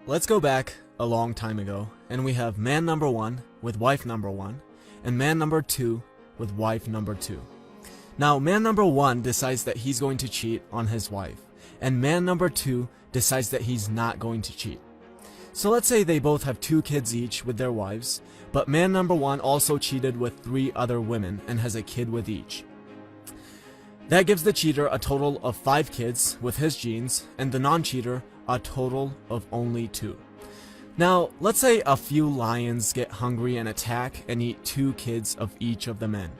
Let's go back a long time ago, and we have man number 1 with wife number 1, and man number 2 with wife number 2. Now, man number 1 decides that he's going to cheat on his wife, and man number 2 decides that he's not going to cheat. So let's say they both have 2 kids each with their wives, but man number 1 also cheated with 3 other women and has a kid with each. That gives the cheater a total of 5 kids with his genes, and the non-cheater a total of only 2. Now, let's say a few lions get hungry and attack and eat 2 kids of each of the men.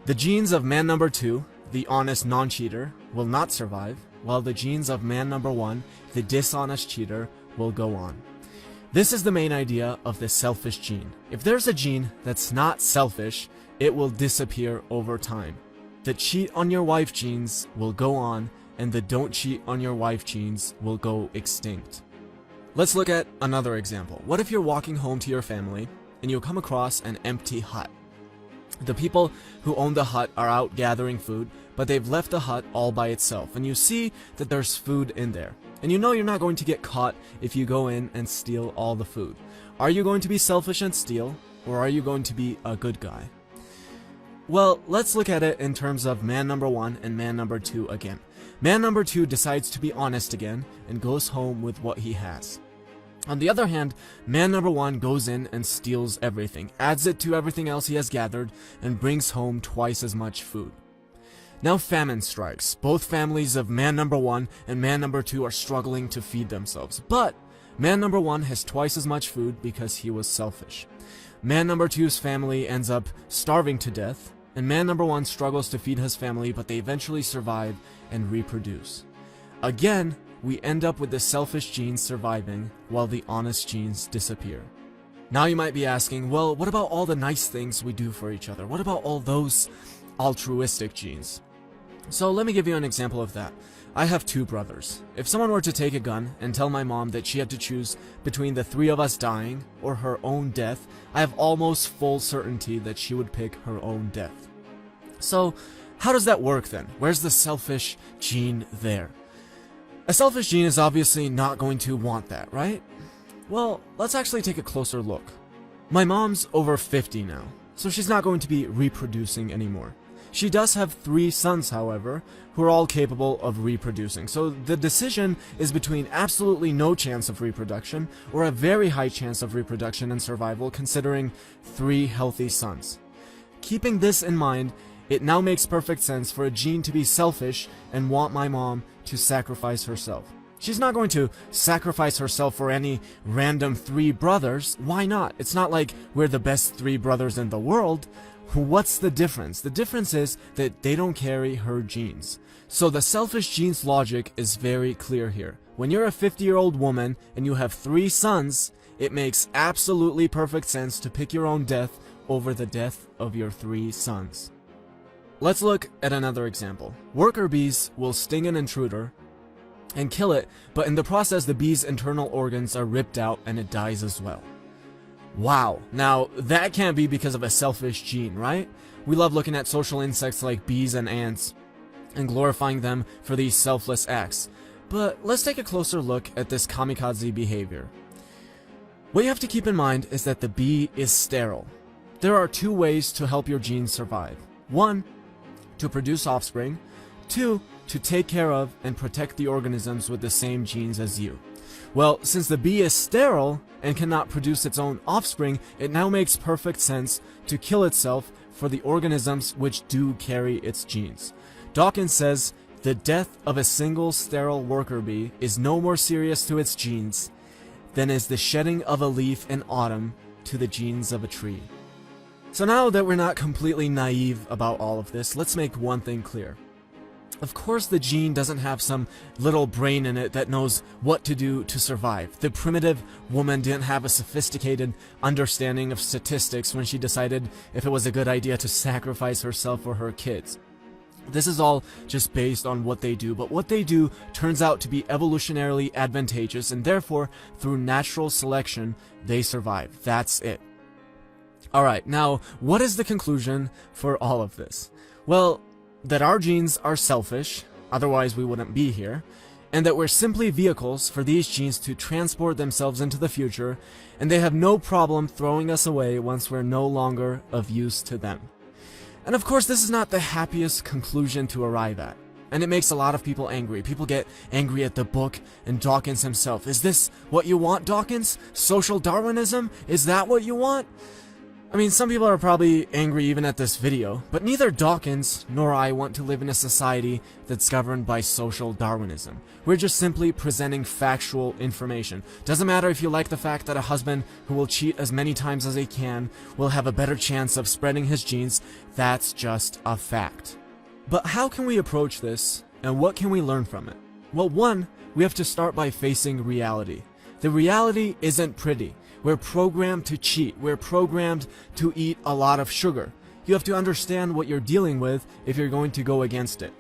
The genes of man number 2, the honest non-cheater, will not survive, while the genes of man number 1, the dishonest cheater, will go on. This is the main idea of the selfish gene. If there's a gene that's not selfish, it will disappear over time. The cheat on your wife genes will go on, and the don't cheat on your wife genes will go extinct. Let's look at another example. What if you're walking home to your family and you come across an empty hut? The people who own the hut are out gathering food, but they've left the hut all by itself, and you see that there's food in there. And you know you're not going to get caught if you go in and steal all the food. Are you going to be selfish and steal, or are you going to be a good guy? Well, let's look at it in terms of man number 1 and man number 2 again. Man number 2 decides to be honest again and goes home with what he has. On the other hand, man number 1 goes in and steals everything, adds it to everything else he has gathered, and brings home twice as much food. Now famine strikes. Both families of man number 1 and man number 2 are struggling to feed themselves, but man number 1 has twice as much food because he was selfish. Man number 2's family ends up starving to death, and man number 1 struggles to feed his family, but they eventually survive and reproduce. Again, we end up with the selfish genes surviving while the honest genes disappear. Now you might be asking, well, what about all the nice things we do for each other? What about all those altruistic genes? So let me give you an example of that. I have 2 brothers. If someone were to take a gun and tell my mom that she had to choose between the 3 of us dying or her own death, I have almost full certainty that she would pick her own death. So how does that work then? Where's the selfish gene there? A selfish gene is obviously not going to want that, right? Well, let's actually take a closer look. My mom's over 50 now, so she's not going to be reproducing anymore. She does have 3 sons, however, who are all capable of reproducing. So the decision is between absolutely no chance of reproduction or a very high chance of reproduction and survival, considering 3 healthy sons. Keeping this in mind, it now makes perfect sense for a gene to be selfish and want my mom to sacrifice herself. She's not going to sacrifice herself for any random 3 brothers. Why not? It's not like we're the best 3 brothers in the world. What's the difference? The difference is that they don't carry her genes. So the selfish genes logic is very clear here. When you're a 50-year-old woman and you have 3 sons, it makes absolutely perfect sense to pick your own death over the death of your 3 sons. Let's look at another example. Worker bees will sting an intruder and kill it, but in the process the bee's internal organs are ripped out and it dies as well. Wow, now that can't be because of a selfish gene, right? We love looking at social insects like bees and ants and glorifying them for these selfless acts. But let's take a closer look at this kamikaze behavior. What you have to keep in mind is that the bee is sterile. There are 2 ways to help your genes survive. 1, to produce offspring. 2, to take care of and protect the organisms with the same genes as you. Well, since the bee is sterile and cannot produce its own offspring, it now makes perfect sense to kill itself for the organisms which do carry its genes. Dawkins says, the death of a single sterile worker bee is no more serious to its genes than is the shedding of a leaf in autumn to the genes of a tree. So now that we're not completely naive about all of this, let's make one thing clear. Of course the gene doesn't have some little brain in it that knows what to do to survive. The primitive woman didn't have a sophisticated understanding of statistics when she decided if it was a good idea to sacrifice herself or her kids. This is all just based on what they do, but what they do turns out to be evolutionarily advantageous, and therefore, through natural selection, they survive. That's it. Alright, now, what is the conclusion for all of this? Well, that our genes are selfish, otherwise we wouldn't be here, and that we're simply vehicles for these genes to transport themselves into the future, and they have no problem throwing us away once we're no longer of use to them. And of course, this is not the happiest conclusion to arrive at, and it makes a lot of people angry. People get angry at the book and Dawkins himself. Is this what you want, Dawkins? Social Darwinism? Is that what you want? I mean, some people are probably angry even at this video, but neither Dawkins nor I want to live in a society that's governed by social Darwinism. We're just simply presenting factual information. Doesn't matter if you like the fact that a husband who will cheat as many times as he can will have a better chance of spreading his genes. That's just a fact. But how can we approach this, and what can we learn from it? Well, one, we have to start by facing reality. The reality isn't pretty. We're programmed to cheat. We're programmed to eat a lot of sugar. You have to understand what you're dealing with if you're going to go against it.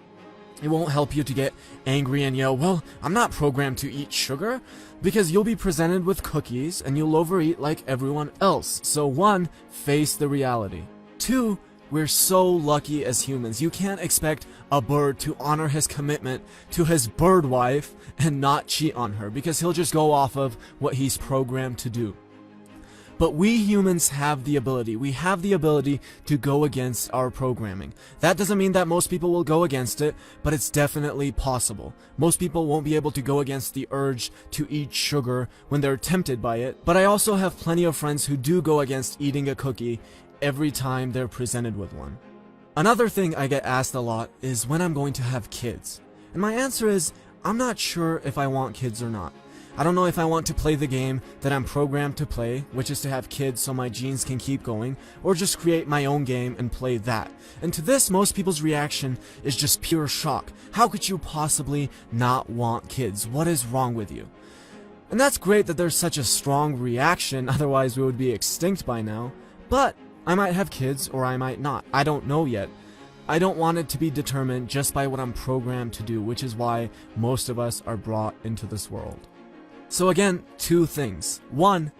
It won't help you to get angry and yell, well, I'm not programmed to eat sugar, because you'll be presented with cookies and you'll overeat like everyone else. So one, face the reality. Two, we're so lucky as humans. You can't expect a bird to honor his commitment to his bird wife and not cheat on her, because he'll just go off of what he's programmed to do. But we humans have the ability. We have the ability to go against our programming. That doesn't mean that most people will go against it, but it's definitely possible. Most people won't be able to go against the urge to eat sugar when they're tempted by it, but I also have plenty of friends who do go against eating a cookie every time they're presented with one. Another thing I get asked a lot is when I'm going to have kids. And my answer is, I'm not sure if I want kids or not. I don't know if I want to play the game that I'm programmed to play, which is to have kids so my genes can keep going, or just create my own game and play that. And to this, most people's reaction is just pure shock. How could you possibly not want kids? What is wrong with you? And that's great that there's such a strong reaction, otherwise we would be extinct by now. But I might have kids or I might not. I don't know yet. I don't want it to be determined just by what I'm programmed to do, which is why most of us are brought into this world. So again, two things. One,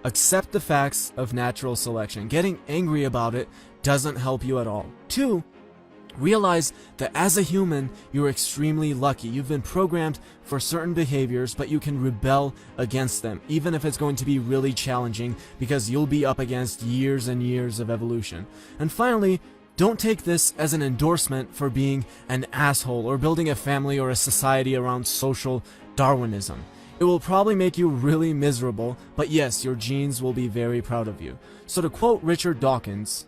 accept the facts of natural selection. Getting angry about it doesn't help you at all. Two, realize that as a human, you're extremely lucky. You've been programmed for certain behaviors, but you can rebel against them, even if it's going to be really challenging, because you'll be up against years and years of evolution. And finally, don't take this as an endorsement for being an asshole or building a family or a society around social Darwinism. It will probably make you really miserable, but yes, your genes will be very proud of you. So to quote Richard Dawkins,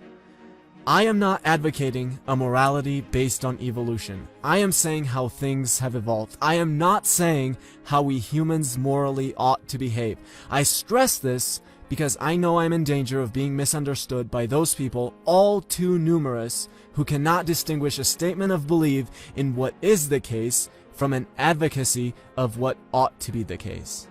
I am not advocating a morality based on evolution. I am saying how things have evolved. I am not saying how we humans morally ought to behave. I stress this because I know I'm in danger of being misunderstood by those people, all too numerous, who cannot distinguish a statement of belief in what is the case from an advocacy of what ought to be the case.